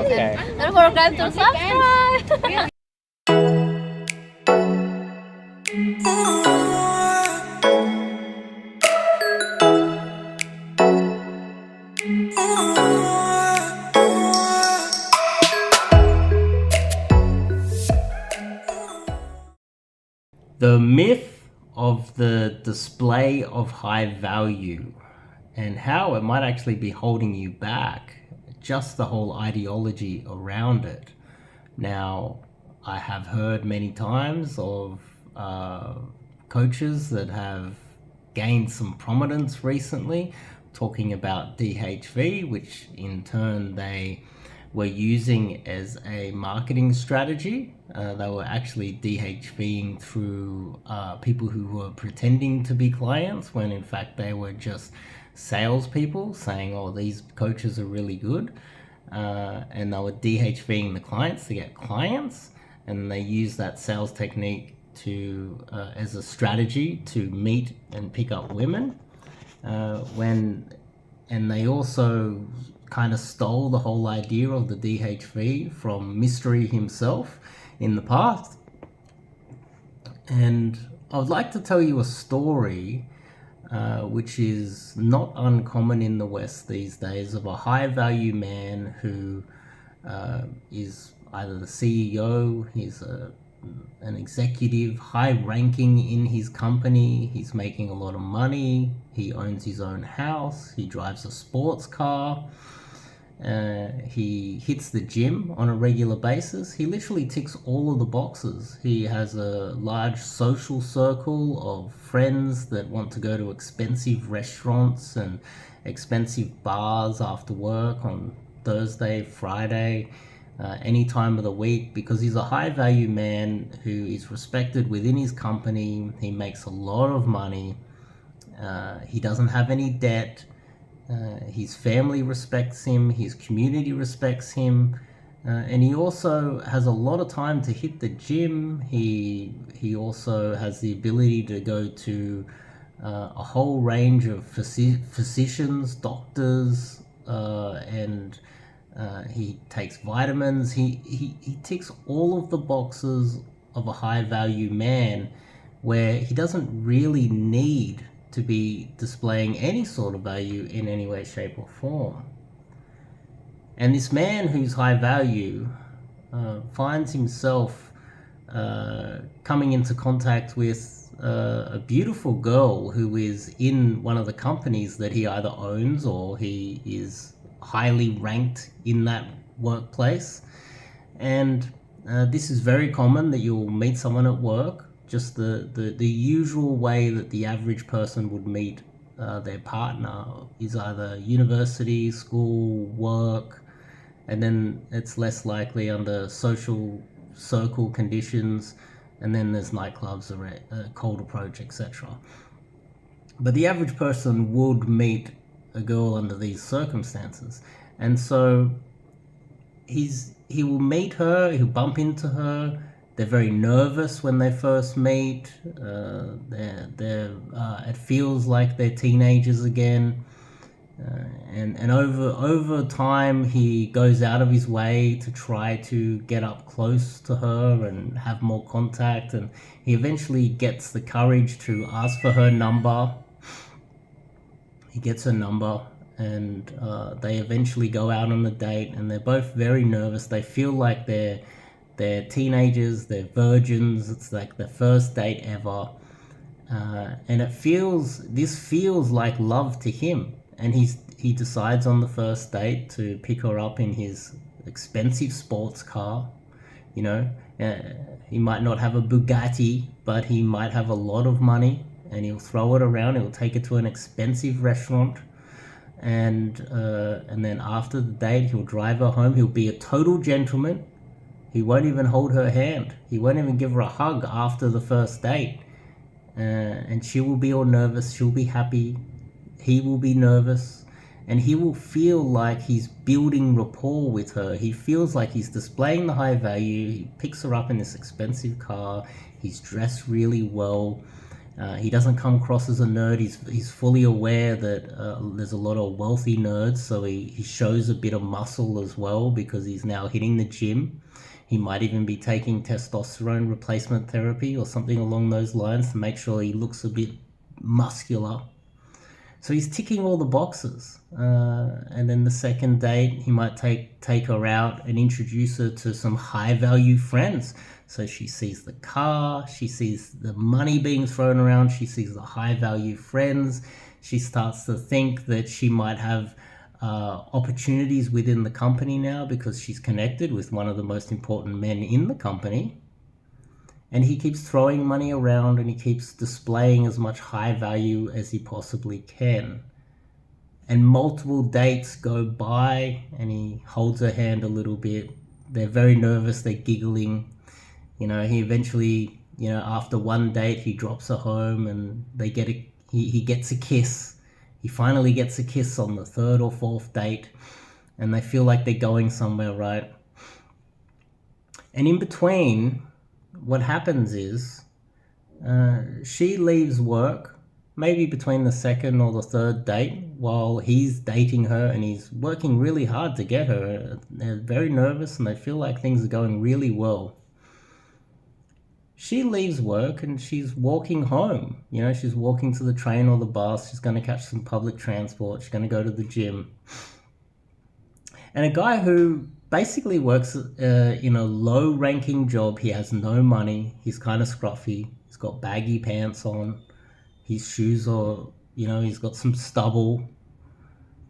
Okay. Don't forget to subscribe. The myth of the display of high value and how it might actually be holding you back, just the whole ideology around it. Now, I have heard many times of coaches that have gained some prominence recently talking about DHV, which in turn they were using as a marketing strategy. They were actually DHVing through people who were pretending to be clients when in fact they were just salespeople saying, oh, these coaches are really good. And they were DHVing the clients to get clients, and they use that sales technique to as a strategy to meet and pick up women. And they also kind of stole the whole idea of the DHV from Mystery himself in the past. And I would like to tell you a story which is not uncommon in the West these days, of a high value man who is either the CEO, he's an executive, high ranking in his company, he's making a lot of money, he owns his own house, he drives a sports car, he hits the gym on a regular basis. He literally ticks all of the boxes. He has a large social circle of friends that want to go to expensive restaurants and expensive bars after work on Thursday, Friday, any time of the week, because he's a high value man who is respected within his company. He makes a lot of money. He doesn't have any debt. His family respects him, his community respects him, and he also has a lot of time to hit the gym. He also has the ability to go to a whole range of physicians, doctors, and he takes vitamins. He ticks all of the boxes of a high value man, where he doesn't really need to be displaying any sort of value in any way, shape or form. And this man who's high value finds himself coming into contact with a beautiful girl who is in one of the companies that he either owns or he is highly ranked in that workplace. And this is very common, that you'll meet someone at work, just the usual way that the average person would meet their partner is either university, school, work, and then it's less likely under social circle conditions, and then there's nightclubs, a cold approach, etc. But the average person would meet a girl under these circumstances, and so he will meet her, he'll bump into her. They're very nervous when they first meet. It feels like they're teenagers again. And over time, he goes out of his way to try to get up close to her and have more contact. And he eventually gets the courage to ask for her number. He gets her number, and they eventually go out on a date. And they're both very nervous. They feel like they're teenagers, they're virgins. It's like the first date ever, and this feels like love to him. And he decides on the first date to pick her up in his expensive sports car. You know, he might not have a Bugatti, but he might have a lot of money, and he'll throw it around. He'll take it to an expensive restaurant, and then after the date, he'll drive her home. He'll be a total gentleman. He won't even hold her hand. He won't even give her a hug after the first date. And she will be all nervous. She'll be happy. He will be nervous. And he will feel like he's building rapport with her. He feels like he's displaying the high value. He picks her up in this expensive car. He's dressed really well. He doesn't come across as a nerd. He's fully aware that there's a lot of wealthy nerds, so he shows a bit of muscle as well because he's now hitting the gym. He might even be taking testosterone replacement therapy or something along those lines to make sure he looks a bit muscular. So he's ticking all the boxes. And then the second date, he might take her out and introduce her to some high value friends. So she sees the car, she sees the money being thrown around, she sees the high value friends. She starts to think that she might have opportunities within the company now because she's connected with one of the most important men in the company. And he keeps throwing money around and he keeps displaying as much high value as he possibly can. And multiple dates go by and he holds her hand a little bit. They're very nervous, they're giggling. He eventually, after one date, he drops her home and he gets a kiss. He finally gets a kiss on the third or fourth date and they feel like they're going somewhere, right? And in between, what happens is she leaves work, maybe between the second or the third date, while he's dating her and he's working really hard to get her. They're very nervous and they feel like things are going really well. She leaves work and she's walking home. She's walking to the train or the bus. She's going to catch some public transport. She's going to go to the gym. And a guy who basically works in a low-ranking job. He has no money. He's kind of scruffy. He's got baggy pants on. His shoes are, he's got some stubble.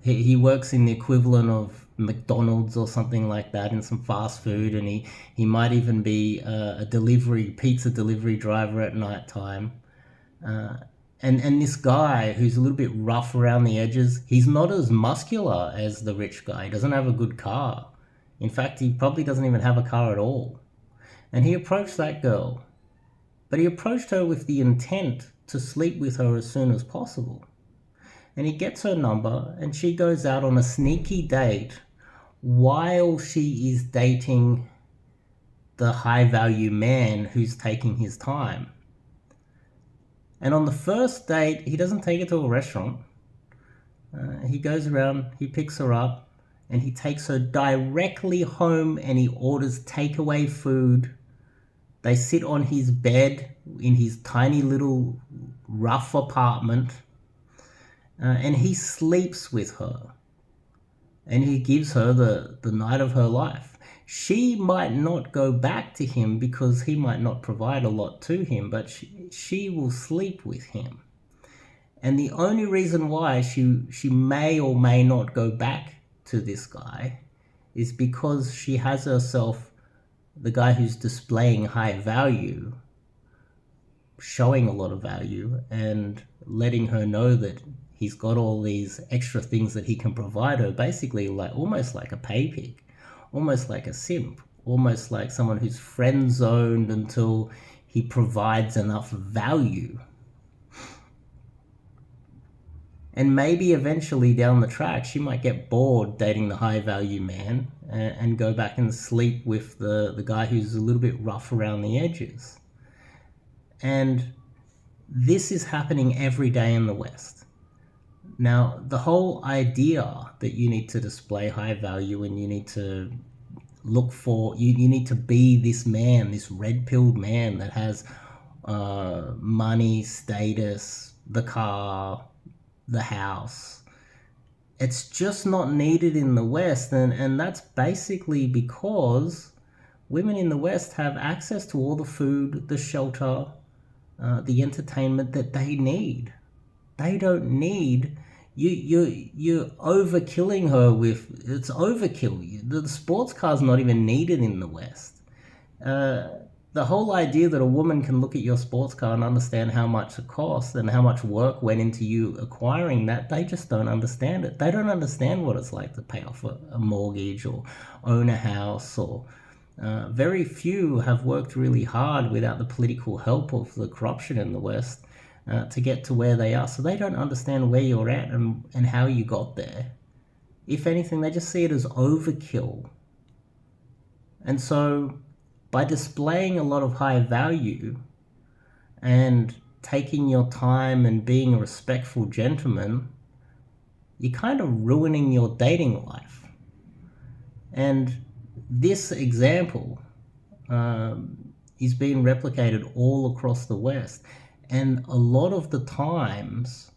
He works in the equivalent of McDonald's or something like that in some fast food, and he might even be a pizza delivery driver at night time. And this guy who's a little bit rough around the edges, he's not as muscular as the rich guy. He doesn't have a good car. In fact, he probably doesn't even have a car at all. And he approached that girl. But he approached her with the intent to sleep with her as soon as possible. And he gets her number and she goes out on a sneaky date while she is dating the high value man who's taking his time. And on the first date, he doesn't take her to a restaurant. He goes around, he picks her up, and he takes her directly home and he orders takeaway food. They sit on his bed in his tiny little rough apartment, and he sleeps with her. And he gives her the night of her life. She might not go back to him because he might not provide a lot to him, but she will sleep with him. And the only reason why she may or may not go back to this guy is because she has herself, the guy who's displaying high value, showing a lot of value and letting her know that he's got all these extra things that he can provide her, basically almost like a pay pig, almost like a simp, almost like someone who's friend zoned until he provides enough value. And maybe eventually down the track, she might get bored dating the high value man and go back and sleep with the guy who's a little bit rough around the edges. And this is happening every day in the West. Now, the whole idea that you need to display high value and you need to look for, you need to be this man, this red-pilled man that has money, status, the car, the house. It's just not needed in the West, and that's basically because women in the West have access to all the food, the shelter, the entertainment that they need. They don't need you're overkilling her with, it's overkill. The sports car's not even needed in the West. The whole idea that a woman can look at your sports car and understand how much it costs and how much work went into you acquiring that, they just don't understand it. They don't understand what it's like to pay off a mortgage or own a house, or very few have worked really hard without the political help of the corruption in the West to get to where they are. So they don't understand where you're at and how you got there. If anything, they just see it as overkill. And so by displaying a lot of high value and taking your time and being a respectful gentleman, you're kind of ruining your dating life. And this example is being replicated all across the West. And a lot of the times,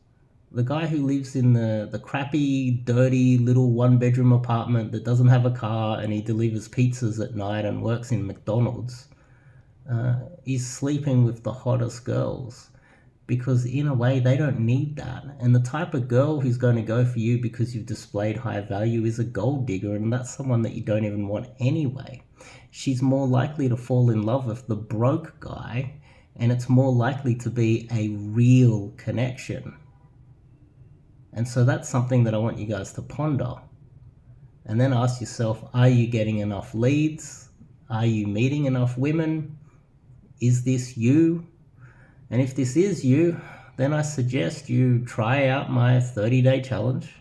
the guy who lives in the crappy, dirty little one-bedroom apartment that doesn't have a car and he delivers pizzas at night and works in McDonald's, is sleeping with the hottest girls, because in a way they don't need that. And the type of girl who's going to go for you because you've displayed high value is a gold digger, and that's someone that you don't even want anyway. She's more likely to fall in love with the broke guy, and it's more likely to be a real connection. And so that's something that I want you guys to ponder. And then ask yourself, are you getting enough leads? Are you meeting enough women? Is this you? And if this is you, then I suggest you try out my 30-day challenge.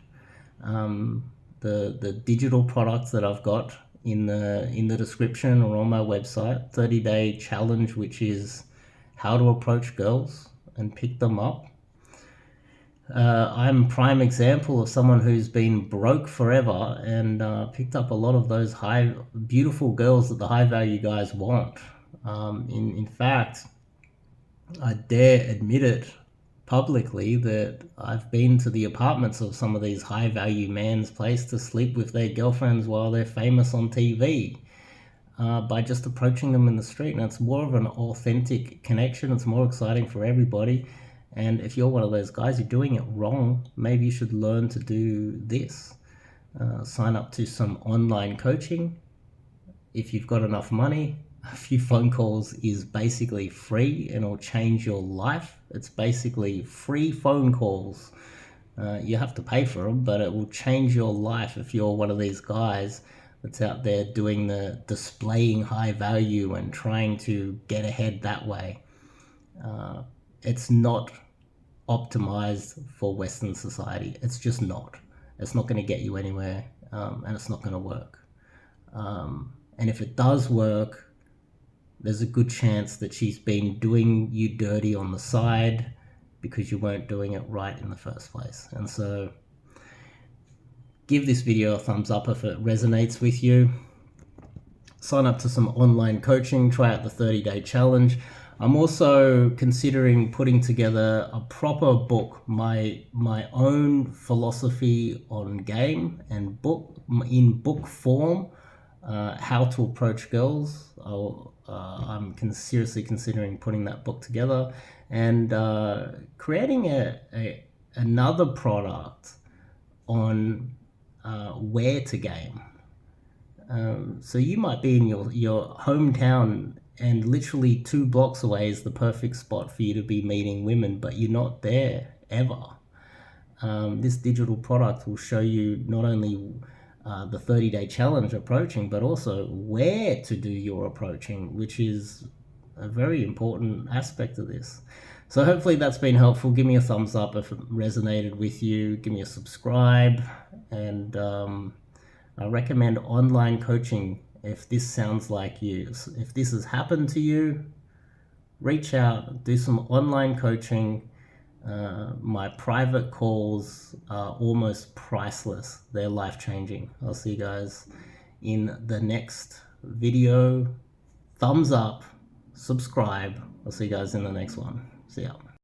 The digital products that I've got in the description or on my website, 30-day challenge, which is how to approach girls and pick them up. I'm a prime example of someone who's been broke forever and picked up a lot of those beautiful girls that the high value guys want. In fact, I dare admit it publicly that I've been to the apartments of some of these high value men's place to sleep with their girlfriends while they're famous on TV, by just approaching them in the street. And it's more of an authentic connection. It's more exciting for everybody. And if you're one of those guys, you're doing it wrong, maybe you should learn to do this. Sign up to some online coaching. If you've got enough money, a few phone calls is basically free and it'll change your life. It's basically free phone calls. You have to pay for them, but it will change your life if you're one of these guys that's out there doing the displaying high value and trying to get ahead that way. It's not optimized for Western society. It's just not. It's not going to get you anywhere, and it's not going to work. And if it does work, there's a good chance that she's been doing you dirty on the side because you weren't doing it right in the first place. And so give this video a thumbs up if it resonates with you. Sign up to some online coaching, try out the 30-day challenge. I'm also considering putting together a proper book, my own philosophy on game and in book form, how to approach girls. I'm seriously considering putting that book together and creating another product on where to game. So you might be in your hometown and literally 2 blocks away is the perfect spot for you to be meeting women, but you're not there ever. This digital product will show you not only the 30-day challenge approaching, but also where to do your approaching, which is a very important aspect of this. So hopefully that's been helpful. Give me a thumbs up if it resonated with you. Give me a subscribe, and I recommend online coaching if this sounds like you. If this has happened to you, reach out, do some online coaching. My private calls are almost priceless. They're life-changing. I'll see you guys in the next video. Thumbs up, subscribe. I'll see you guys in the next one. See ya.